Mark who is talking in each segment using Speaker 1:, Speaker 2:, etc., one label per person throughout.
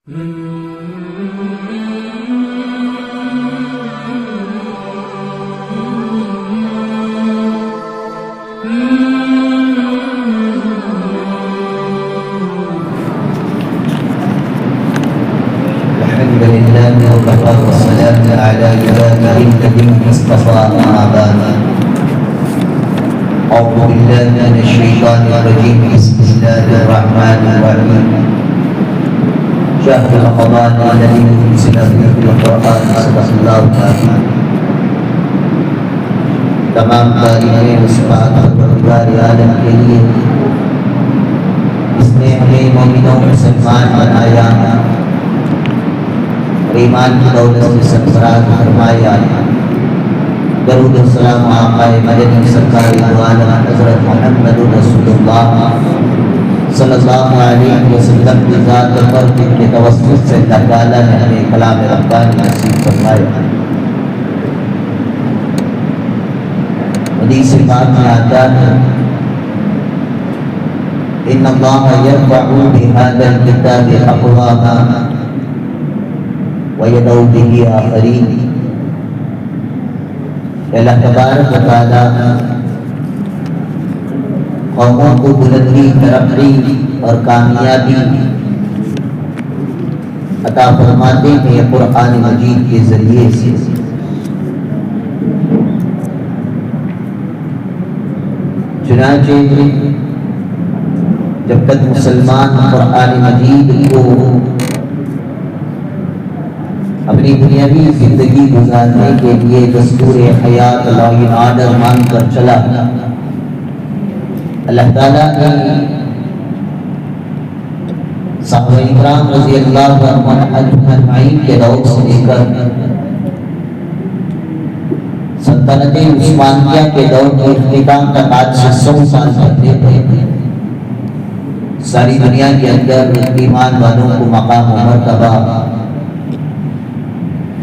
Speaker 1: لله وكفى والسلام على عباده الذين اصطفى أما بعد أعوذ بالله من الشيطان الرجيم بسم الله الرحمن الرحيم شهر رمضان الذي أنزل فيه القرآن صدق الله العظيم تمام تعریفیں اس بات پروردگار عالم کے لیے اس نے ہمیں مومنوں مسلمان بنایا، ایمان کی دولت سے سرفراز فرمایا۔ درود و سلام آقا مدنی سرکار دو عالم حضرت محمد رسول اللہ صلی اللہ علیہ وسلم کی ذات پر کے توسط سے اللہ تعالیٰ نے ہمیں کلام ربانی نصیب فرمایا۔ حدیث پاک میں آتا ہے ان اللہ یرفع بهذا الکتاب اقواما وَيَدَوْ بِهِ آخَرِينَ۔ اللہ تبارک و تعالیٰ قوموں کو بلندی، ترقی اور کامیابی عطا فرماتے ہیں قرآن مجید کے ذریعے سے۔ چنانچہ جب تک مسلمان قرآن مجید کو اپنی دنیاوی زندگی گزارنے کے لیے دستور حیات لا آرڈر مان کر چلا، اللہ تعالیٰ نے صحابہ اکرام رضی اللہ عنہم اجمعین کے دور سے لے کر سلطنت عثمانیہ کے دور کے اختتام تک آج سے 100 سال پہلے ساری دنیا کے اندر ایمان والوں کو مقام و مرتبہ،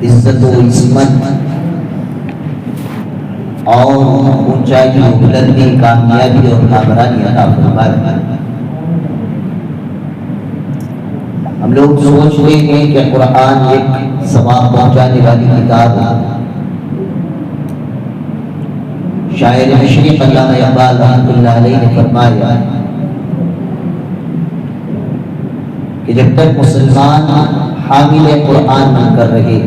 Speaker 1: عزت و عصمت اور اونچائی و بلندی، کامیابی اور کامرانی عطا فرمایا۔ ہم لوگ سوچتے ہیں کہ قرآن ایک ثواب پہنچانے والی کتاب ہے۔ شاعر مشرق علامہ اقبال رحمۃ اللہ علیہ نے فرمایا کہ جب تک مسلمان حامل قرآن بن کر رہے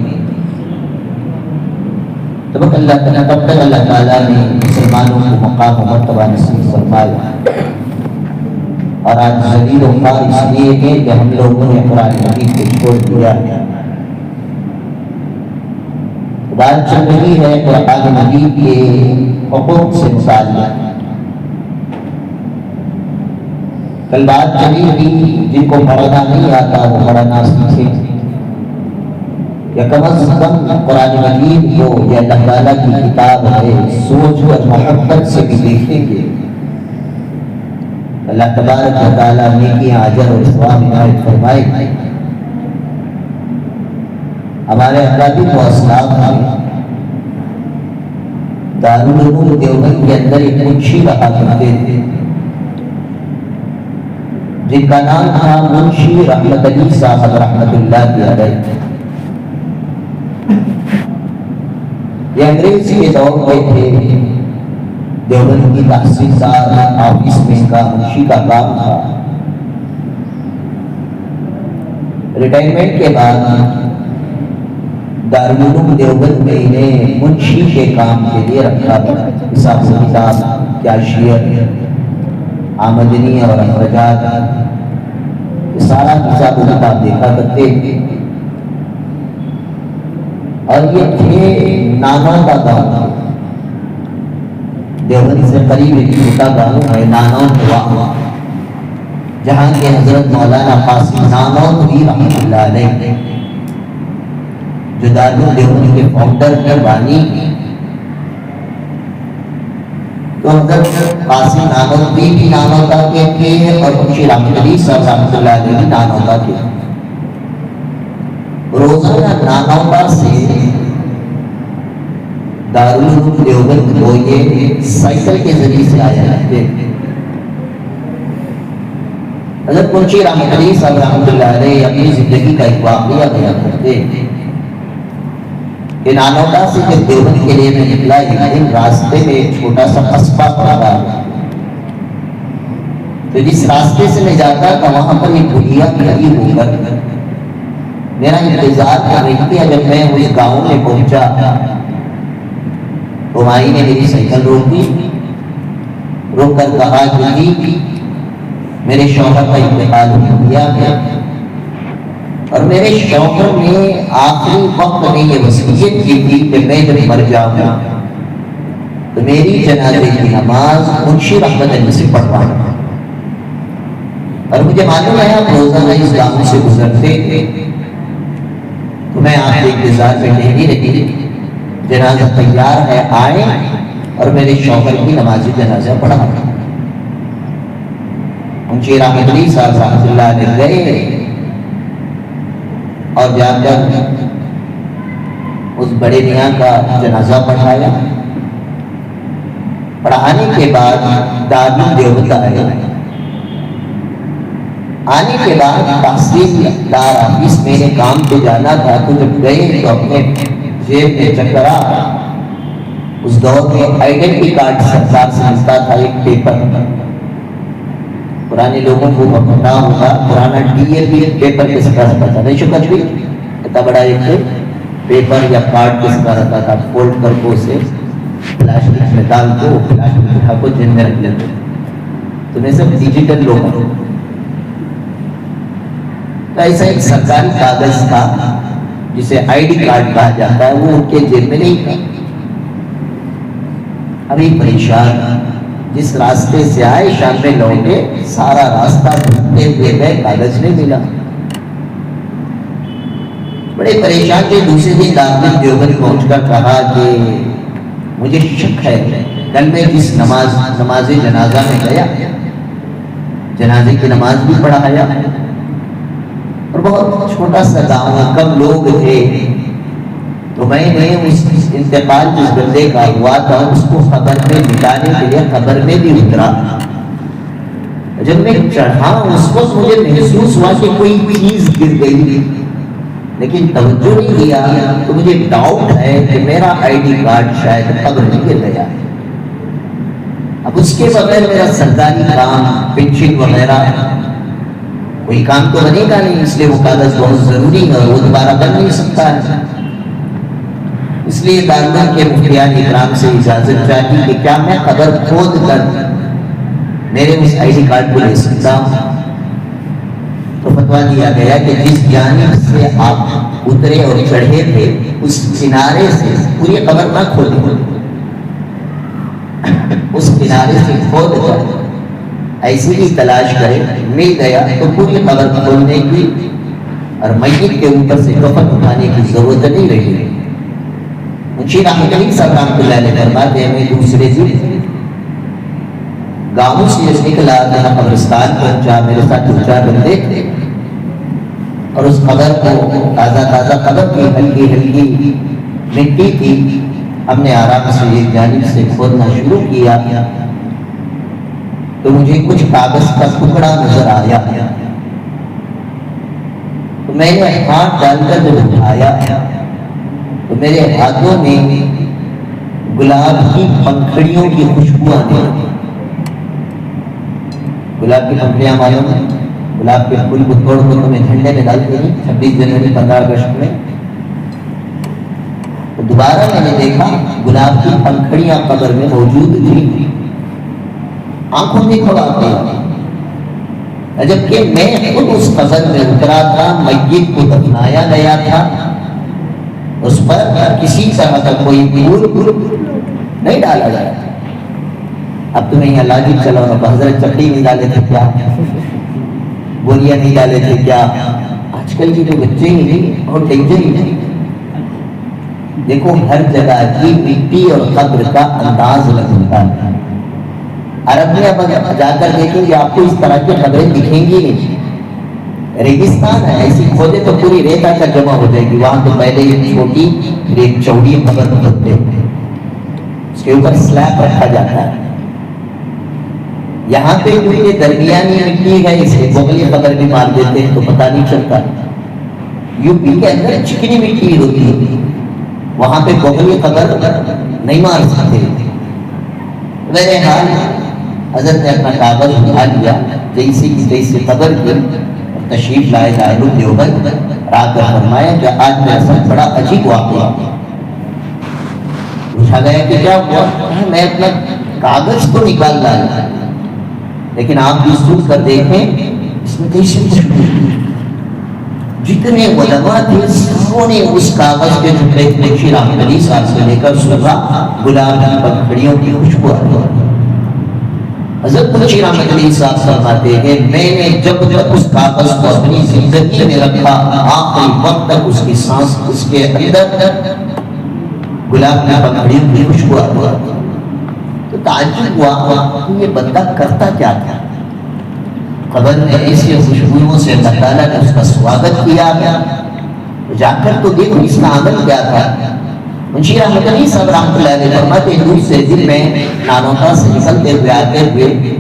Speaker 1: تب تک اللہ تعالیٰ نے مسلمانوں کو مقام و مرتبہ نصیب فرمایا۔ اور آج ذلیل و خوار اس لیے ہے کہ ہم لوگوں نے قرآن مجید کو چھوڑ دیا ہے۔ بات چل رہی ہے قرآن مجید کے حقوق سے متعلق۔ کل بات چلی تھی جن کو پڑھنا نہیں آتا وہ پڑھنا سیکھے، یا کم از کم قرآن مجید کو یہ اللہ تعالیٰ کی کتاب ہے سوچ کر محبت سے بھی دیکھیں گے، اللہ تبارک و تعالیٰ نیکیاں اجر اور ثواب عنایت فرمائے۔ ہمارے اکابر و اسلاف میں دارالعلوم دیوبند کے اندر ایک منشی رہا کرتے تھے جن کا نام تھا منشی رحمت علی صاحب رحمت اللہ علیہ۔ یہ انگریز کے دور میں تھے، دیوبند کی تحصیلدار آفس میں ان کا منشی کا کام تھا۔ ریٹائرمنٹ کے بعد دارالعلوم دیوبند میں انہیں منشی کے کام کے لیے رکھا تھا۔ حساب و کتاب، کیشیئر، آمدنی اور اخراجات، یہ سارا حساب و کتاب دیکھا کرتے تھے۔ اور یہ تھے نانوں کا گاؤں، دیوبند سے قریب ایک چھوٹا گاؤں ہے نانوں ہوا، جہاں کے حضرت مولانا قاسم نانوتوی رحمۃ اللہ علیہ جو دارالعلوم دیوبند کے فاؤنڈر کے بانی، تو حضرت قاسم نانوتوی بھی نانوتا کے تھے اور منشی رحمت علی صاحب رحمۃ اللہ علیہ بھی نانوتا کے۔ روزانہ نانوتا سے دارالعلوم دیوبند کو یہ سائیکل کے ذریعے سے آیا کرتے۔ حضرت منشی رحمت علی صاحب رحمۃ اللہ علیہ اپنی زندگی کا ایک واقعہ بیان کرتے ہیں کہ نانوٹا سے جب دیوبند کے لیے میں نکلا، ایک دن راستے میں ایک چھوٹا سا قصبہ پڑا، تو جس راستے سے میں جاتا تھا وہاں پر ایک بڑھیا کھڑی ہو کر میرا انتظار کر رہی تھی۔ جب میں اس گاؤں میں پہنچا تو مائی نے میری سائیکل روکی، روک کر کہا کہ جی میرے شوہر کا انتقال ہو گیا ہے اور میرے شوہر نے آخری وقت میں یہ وصیت کی تھی کہ میں جب مر جاؤں تو میری جنازے کی نماز منشی رحمت علی سے پڑھوانا، اور مجھے معلوم ہے آپ روزانہ اس گاؤں سے گزرتے تھے تو میں آپ کے انتظار میں نہیں رہی، جنازہ تیار ہے آئے اور میرے شوہر کی نماز جنازہ پڑھا۔ منشی رحمت علی صاحب رحمۃ اللہ علیہ گئے اور جا کر اس بڑے میاں کا جنازہ پڑھایا۔ پڑھانے کے بعد دارالعلوم دیوبند آئے، آنے کے بعد تحصیلدار آفس میں نے کام پہ جانا تھا، تو جب گئے تو اپنے جیب میں چکرا، اس دور میں آئیڈینٹی کارڈ سرکار سے ملتا تھا ایک پیپر، پرانے لوگوں کو پتا ہوگا پرانا ڈی اے پی پیپر کس کا رہتا تھا، نہیں شکر بھی اتنا بڑا ایک پیپر یا کارڈ کس کا رہتا تھا، فولڈ کر کو اسے پلاسٹک میں ڈال کو پلاسٹک اٹھا کو جن میں رکھ لیتے، تو میں سب ڈیجیٹل لوگ ہیں۔ تو ایسا ایک سرکاری کاغذ تھا جسے آئی ڈی کارڈ کہا جاتا ہے، وہ ان کے جیب میں نہیں تھا۔ ابھی پریشان، جس راستے سے آئے شام میں لوٹے، سارا راستہ ڈھونڈتے ہوئے گئے، کاغذ نہیں ملا، بڑے پریشان تھے۔ دوسرے دن دارالعلوم دیوبند پہنچ کر کہا کہ مجھے شک ہے، کل میں جس نماز جنازہ میں گیا، جنازے کی نماز بھی پڑھایا، اور بہت چھوٹا سا گاؤں، کم لوگ تھے، تو میں نے اس انتقال جس بندے کا ہوا تھا اس کو قبر میں مٹانے کے لیے قبر میں بھی اترا۔ جب میں چڑھا اس وقت مجھے محسوس ہوا کہ کوئی چیز گر گئی، لیکن توجہ نہیں دیا، تو مجھے ڈاؤٹ ہے کہ میرا آئی ڈی کارڈ شاید قبر میں گر گیا۔ اب اس کے بغیر میرا سرکاری کام، پنشن وغیرہ کوئی کام تو بنے گا نہیں، اس لیے وہ کاغذ بہت ضروری ہے، وہ دوبارہ بن نہیں سکتا ہے۔ اس لیے دارالعلوم کے مفتیان اکرام سے اجازت چاہیے کہ کیا میں قبر کھود کر میرے اس آئی ڈی کارڈ کو لے سکتا ہوں؟ تو فتویٰ دیا گیا کہ جس جانب سے آپ اترے اور چڑھے تھے اس کنارے سے پوری قبر نہ کھولیں، اس کنارے سے کھود کر ایسی ہی تلاش کرے، مل گیا تو پوری قبر کھولنے کی اور میت کے اوپر سے کفن اٹھانے کی ضرورت نہیں رہی۔ منشی رحمت علی صاحب رحمۃ اللہ علیہ فرماتے ہیں، میں دوسرے دن گاؤں سے نکلا، جہاں قبرستان پہنچا، میرے ساتھ دو چار بندے تھے، اور اس قبر کو تازہ قبر کی ہلکی ہلکی مٹی تھی، ہم نے آرام سے ایک جانب سے کھودنا شروع کیا تو مجھے کچھ کاغذ کا ٹکڑا نظر آیا، تو میں نے ہاتھ ڈال کر جب اٹھایا تو میرے ہاتھوں میں گلاب کی پنکھڑیوں کی خوشبو آنے لگی۔ گلاب کی پنکھڑیاں معلوم ہے، گلاب کے پھول کو توڑ کر تمہیں جھنڈے میں ڈالتے ہیں 26 جنوری 15 اگست میں۔ تو دوبارہ میں نے دیکھا گلاب کی پنکھڑیاں قبر میں موجود تھی، آنکھوں میں کھواتے ہیں، جبکہ میں خود اس قبر میں اترا تھا، میت کو دفنایا گیا تھا، اس پر کسی طرح کا کوئی پھول نہیں ڈالا جاتا۔ اب تمہیں یہاں لاجک چلا رہا، حضرت چکری نہیں ڈالے تھے کیا، گولیاں نہیں ڈالے تھے کیا؟ آج کل کے جو بچے ہی نہیں اور ڈینجر ہی نہیں۔ دیکھو ہر جگہ کی مٹی اور قبر کا انداز لگتا ہے۔ عرب میں اب جا کر دیکھیں گے آپ کو اس طرح کی قبریں دکھیں گی نہیں، ریگستان ہے، ایسی کھودے تو پوری ریت آ کر جمع ہو جائے گی، وہاں تو پہلے ایک چھوٹی ایک چوڑی قبر کھودتے ہیں، اس کے اوپر سلیب رکھا جاتا ہے، یہاں پہ جو یہ درمیانی مٹی ہے اسے بغلی قدر بھی مار دیتے ہیں تو پتہ نہیں چلتا. یو پی کے اندر چکنی مٹی ہوتی ہے، وہاں پہ بغلی قدر نہیں مار سکتے. بہرحال حضرت نے اپنا کاغذ اٹھا لیا، جیسے کی تیسے قبر کی تشریف لائے دارالعلوم دیوبند. رات میں فرمایا کہ آج میرا ساتھ بڑا عجیب واقعہ. پوچھا گیا کہ کیا ہوا؟ میں اپنا کاغذ تو نکال لایا، لیکن آپ بھی سوچ کر دیکھیں اس میں کیسے جتنے علماء تھے سبوں نے اس کاغذ کے ٹکڑے منشی رحمت علی صاحب سے لے کر سنا گلاب کی پکھڑیوں کی خوشبو آتی. حضرت منشی رحمت علی صاحب فرماتے ہیں میں نے جب تک اس کاغذ کو اپنی زندگی میں رکھا آخری وقت تک اس کی سانس اس کے اندر گلاب کی پکھڑیوں کی خوشبو آتی. تو تعجب ہوا کہ یہ بندہ کرتا کیا تھا. قبر میں ایسی خوشبوؤں سے اللہ تعالیٰ نے اس کا سواگت کیا گیا. جا کر تو دیکھو اس کا عمل کیا تھا. منشی رحمت علی صاحب رحمۃ اللہ علیہ فرماتے دور سے دن میں نانوتا سے نکلتے ہوئے آتے ہوئے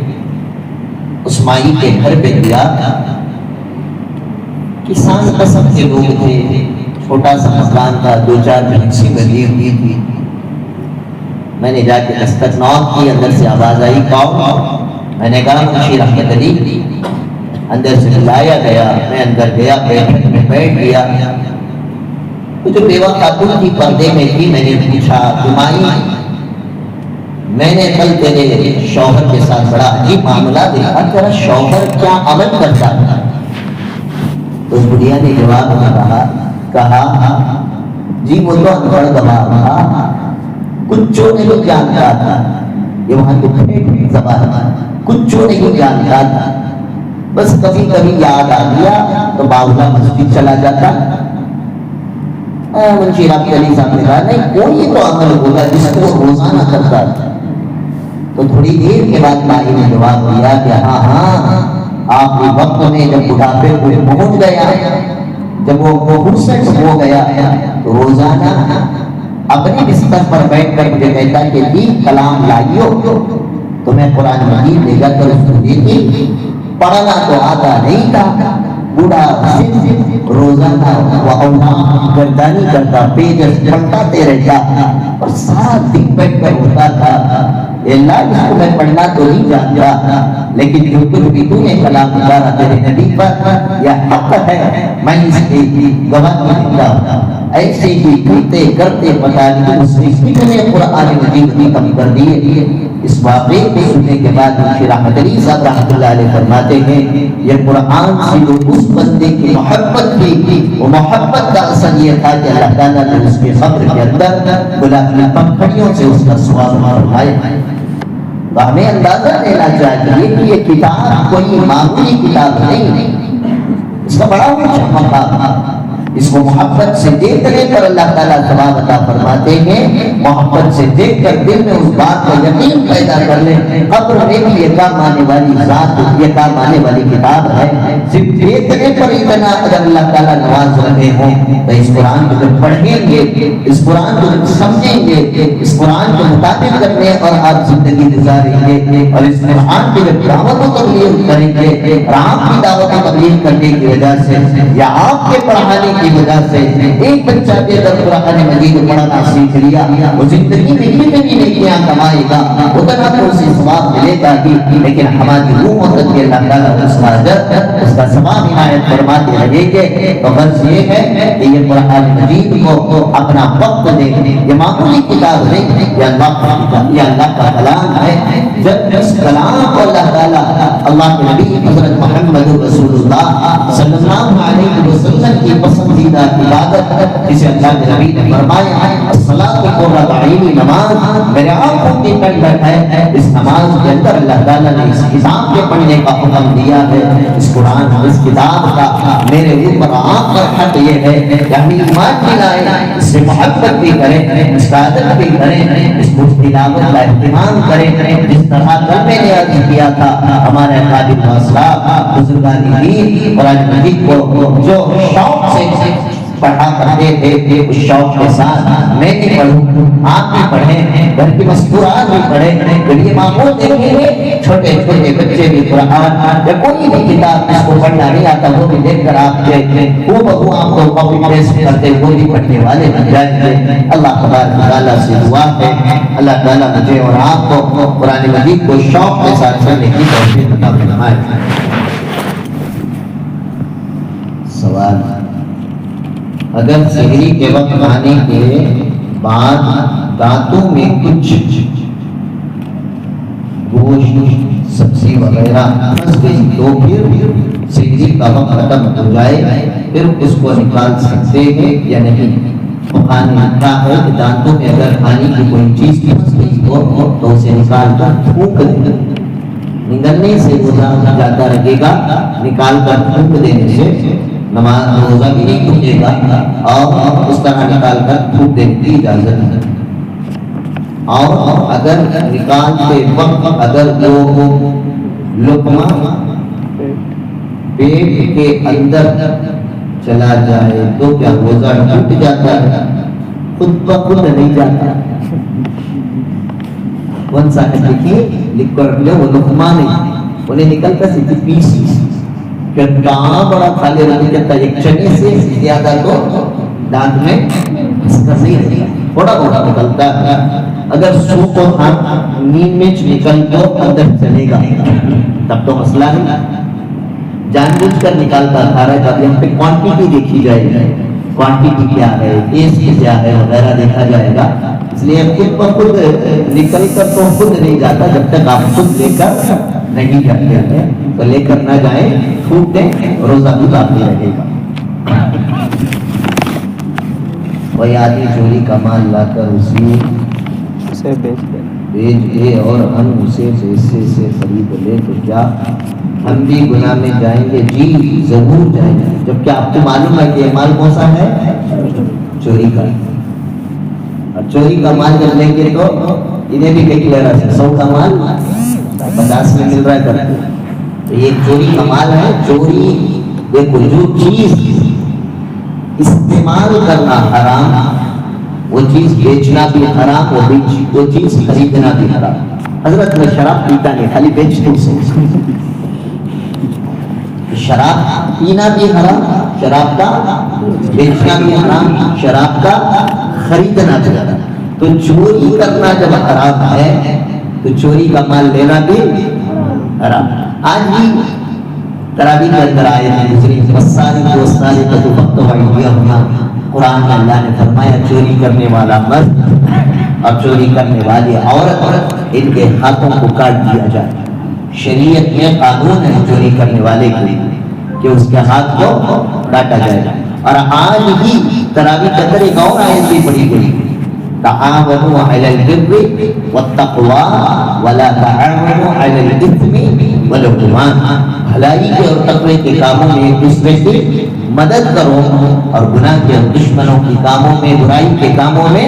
Speaker 1: اس مائی کے گھر پہ گیا. کسان قسم کے لوگ تھے، چھوٹا سا مکان تھا، 2-4 بھینسی بندھی ہوئی تھی. میں نے جا کے دستک نوک کی، اندر سے آواز آئی کون؟ میں نے کہا منشی رحمت علی. اندر سے بلایا گیا، میں اندر گیا، بیٹھک میں بیٹھ گیا. وہ جو بیوہ خاتون کی پردے میں تھی میں نے پوچھا تمہاری میں نے کل تیرے شوہر کے ساتھ بڑا عجیب معاملہ دیکھا، تیرا شوہر کیا عمل کرتا تھا؟ تو اس بڑھیا نے جواب میں کہا جی وہ تو انپڑھ گواہ تھا، کچھوں نہیں جانتا تھا. یہ وہاں کی ٹھیک زبان کچھوں نہیں جانتا تھا، بس کبھی کبھی یاد آ گیا تو باولا مسجد چلا جاتا. منشی رحمت علی صاحب نے کہا نہیں کوئی تو عمل ہوگا جس کو روزانہ کرتا تھا. تو تھوڑی دیر کے بعد مائی نے جواب دیا کہ ہاں آخری وقت میں جب بڑھاپے کو پہنچ گیا، جب وہ 65 ہو گیا تو روزانہ اپنے بستر پر بیٹھ کر مجھے کہتا کہ جی کلام لائیو. تو میں قرآن مجید لے جا کر اس کو دیتی. پڑھنا تو آتا نہیں تھا، بوڑھا روزانہ گردانی کرتا، پیجز پلٹاتے رہتا اور سارا دن بیٹھ کر ہوتا تھا اللہ اس کو میں پڑھنا تو نہیں جانتا، لیکن جو کچھ بھی تو نے کلام اتارا تیرے نبی پر یہ حق ہے، میں اس کی گواہی دیتا ہوں. ایسے ہی کرتے کرتے پتا نہیں اس نے قرآن مجید ختم کر دیے. اس واقعے کو سننے کے بعد منشی رحمت علی صاحب رحمۃ اللہ علیہ فرماتے ہیں یہ قرآن سے جو اس بندے کی محبت تھی وہ محبت کا اثر یہ تھا کہ اللہ تعالیٰ نے اس کے قبر کے اندر گلاب کی پکھڑیوں سے اس کا سوال فرمایا. تو ہمیں اندازہ لینا چاہیے کہ یہ کتاب کوئی معمولی کتاب نہیں، اس کا بڑا اونچا مقام. اس کو محبت سے دیکھنے پر اللہ تعالیٰ ثواب عطا فرماتے ہیں. محبت سے دیکھ کر دل میں اس بات کا یقین پیدا کر لیں قبر میں بھی یہ کام آنے والی ذات، یہ کام آنے والی کتاب ہے. صرف دیکھنے پر اتنا اگر اللہ تعالیٰ نواز رہے ہوں تو اس قرآن کو جب پڑھیں گے، اس قرآن کو جب سمجھیں گے، اس قرآن کے مطابق کرنے اور آپ زندگی گزاریں گے اور اس قرآن کی جب دعوت و تبلیغ کریں گے اور آپ کی دعوت و تبلیغ کرنے کی وجہ سے یا آپ کے پڑھانے کی وجہ سے ایک بچہ کے در قرآن مجید پڑھنا سیکھ لیا، وہ زندگی میں کتنی نیکیاں کمائے گا، اتنا تو اسے ثواب ملے گا ہی، لیکن ہماری روحوں تک کے اللہ تعالیٰ اس کا اجر، اس کا ثواب عنایت فرماتے رہیں گے. تو غرض یہ ہے کہ یہ قرآن مجید کو اپنا وقت دے، یہ معمولی کتاب نہیں، یہ اللہ کا کتاب، یہ اللہ کا کلام ہے. جب اس کلام کو اللہ تعالیٰ اللہ کے نبی حضرت محمد رسول اللہ صلی اللہ علیہ وسلم کی پسندیدہ عبادت جسے اللہ کے نبی نے فرمایا ہے الصلاۃ قرۃ عینی، نماز میرے آنکھوں کی ٹھنڈک ہے، اس نماز کے اندر اللہ تعالیٰ نے اس کتاب کے پڑھنے کا حکم دیا ہے. اس قرآن اس کتاب کا میرے اوپر آپ پر حق یہ ہے کہ ہم ایمان بھی لائیں، اس سے محبت بھی کریں، اس کا ادب بھی کریں، اس کو تلاوت کا اہتمام کریں. جس طرح کل میں نے عرض کیا تھا ہمارے قادر واصلہ بزرگان دین قرآن مجید کو جو شوق سے پڑھا کرتے تھے اس شوق کے ساتھ میں بھی پڑھوں، آپ بھی پڑھیں، گھر کی مستورات بھی پڑھیں۔ جب یہ معمول دیکھیں گے چھوٹے چھوٹے بچے بھی قرآن یا کوئی بھی کتاب جس کو پڑھنا نہیں آتا وہ بھی دیکھ کر آپ کے وہ بہو آپ کو کاپی پیسٹ کرتے وہ بھی پڑھنے والے بن جائیں گے۔ اللہ تبارک و تعالیٰ سے دعا ہے اللہ تعالیٰ مجھے اور آپ کو قرآن مجید کو شوق کے ساتھ پڑھنے کی توفیق عطا فرمائے۔ سوال، اگر سحری کے وقت کھانے کے بعد دانتوں میں کچھ گوشت سبزی وغیرہ پھنس گئی تو پھر سحری کا وقت ختم ہو جائے، پھر اس کو نکال سکتے ہیں یا نہیں؟ بخاری لکھا ہے کہ دانتوں میں اگر کھانے کی کوئی چیز پھنس گئی تو اسے نکال کر پھونک دیں، نگلنے سے روزہ جاتا رہے گا، نکال کر پھونک دینے سے نماز روزہ بھی نہیں ٹوٹے گا، اور اس طرح نکال کر پھونک دینے کی اجازت ہے۔ اور اگر نکالتے وقت اگر وہ لقمہ پیٹ کے اندر چلا جائے تو کیا روزہ ٹوٹ جاتا ہے؟ خود بخود نہیں جاتا۔ کون سا ہے دیکھیے لکھ کر رکھ لو، وہ لقمہ نہیں، انہیں نکل کر سیدھی پیس کہ کہاں بڑا کھالے رہنے جاتا، ایک چنے سے زیادہ تو دانت میں تھوڑا تھوڑا نکلتا ہے۔ اگر سوپ اور نیم مرچ نکل تو اندر چلے گا تب تو مسئلہ نہیں، جان بوجھ کر نکالتا کھا رہا ہے، تب یہاں پہ کوانٹٹی دیکھی جائے گی، کوانٹٹی کیا ہے، ٹیسٹ کیا ہے وغیرہ دیکھا جائے گا۔ اس لیے خود بخود نکل کر تو خود نہیں جاتا جب تک آپ خود لے کر نہیں جاتے ہیں، تو لے کر نہ جائیں، پھونک دیں، روزہ بھی باقی رہے گا۔ کوئی آدمی چوری کا مال لا کر اسے بیچ دے اور ہم اسے پیسے سے خرید لے تو کیا ہم بھی گناہ میں جائیں گے؟ جی ضرور جائیں گے، جبکہ آپ کو معلوم ہے کہ یہ مال کون سا ہے؟ چوری کا۔ اور چوری کا مال جب لیں گے تو انہیں بھی کہیں لے رہا ہے 100 کا مال 50 میں مل رہا ہے کرتے، تو یہ چوری کا مال ہے۔ چوری دیکھو، جو چیز استعمال کرنا حرام وہ چیز بیچنا بھی حرام، وہ چیز خریدنا بھی حرام۔ حضرت میں شراب پیتا نہیں، خالی بیچتے سے، شراب پینا بھی حرام، شراب کا بیچنا بھی حرام، شراب کا خریدنا بھی حرام۔ تو چوری کرنا جب حرام ہے تو چوری کا مال لینا بھی حرام۔ آج بھی تراویح کے اندر آئے ہیں دوسری قرآن میں اللہ نے فرمایا چوری کرنے والا مرد اور چوری کرنے والی عورت ان کے ہاتھوں کو کاٹ دیا جائے۔ شریعت میں قانون ہے چوری کرنے والے کے لیے کہ اس کے ہاتھ کو کاٹا جائے۔ اور آج ہی تراویح کے اندر ایک اور آیت بھی پڑھی گئی، تعاونوا علی البر والتقوی ولا تعاونوا علی الاثم والعدوان، بھلائی کے اور تقوی کے کاموں میں ایک دوسرے کی مدد کرو اور گناہ کے اور دشمنوں کی کاموں میں، برائی کے کاموں میں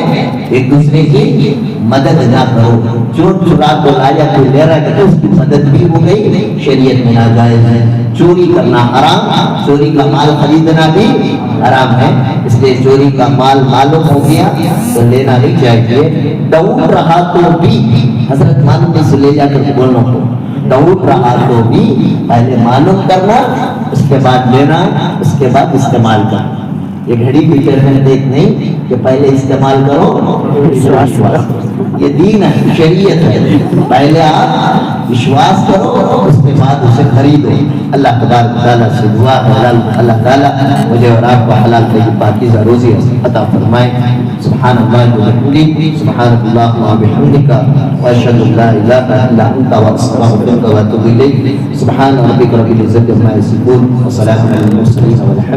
Speaker 1: ایک دوسرے کی مدد نہ کرو۔ چور چرا کو لایا کوئی لے رہا ہے تو اس کی مدد بھی ہو گئی، شریعت میں ناجائز ہے۔ چوری کرنا حرام، چوری کا مال خریدنا بھی حرام ہے، اس لیے چوری کا مال معلوم ہو گیا تو لینا نہیں چاہیے۔ دوڑ رہا تو بھی حضرت معلوم نہیں سے لے جا کر بولنا کو، دوڑ رہا تو بھی پہلے معلوم کرنا، اس کے بعد لینا، اس کے بعد استعمال کرنا۔ یہ گھڑی بھی دیکھ نہیں کہ پہلے استعمال کرو، یہ دین ہے، شریعت ہے، پہلے آپ وشواس کرو اس کے بعد اسے خریدو۔ اللہ تبارک تعالیٰ سے دعا ہے اللہ تعالیٰ مجھے اور آپ کو حلال طیب پاکیزہ روزی عطا فرمائے۔ سبحان اللہ وبحمدہ، سبحانک اللہم وبحمدک، واشہد ان لا الہ الا انت، واستغفرک واتوب الیک۔ سبحان ربک رب العزۃ عما یصفون، وسلام علی المرسلین، والحمد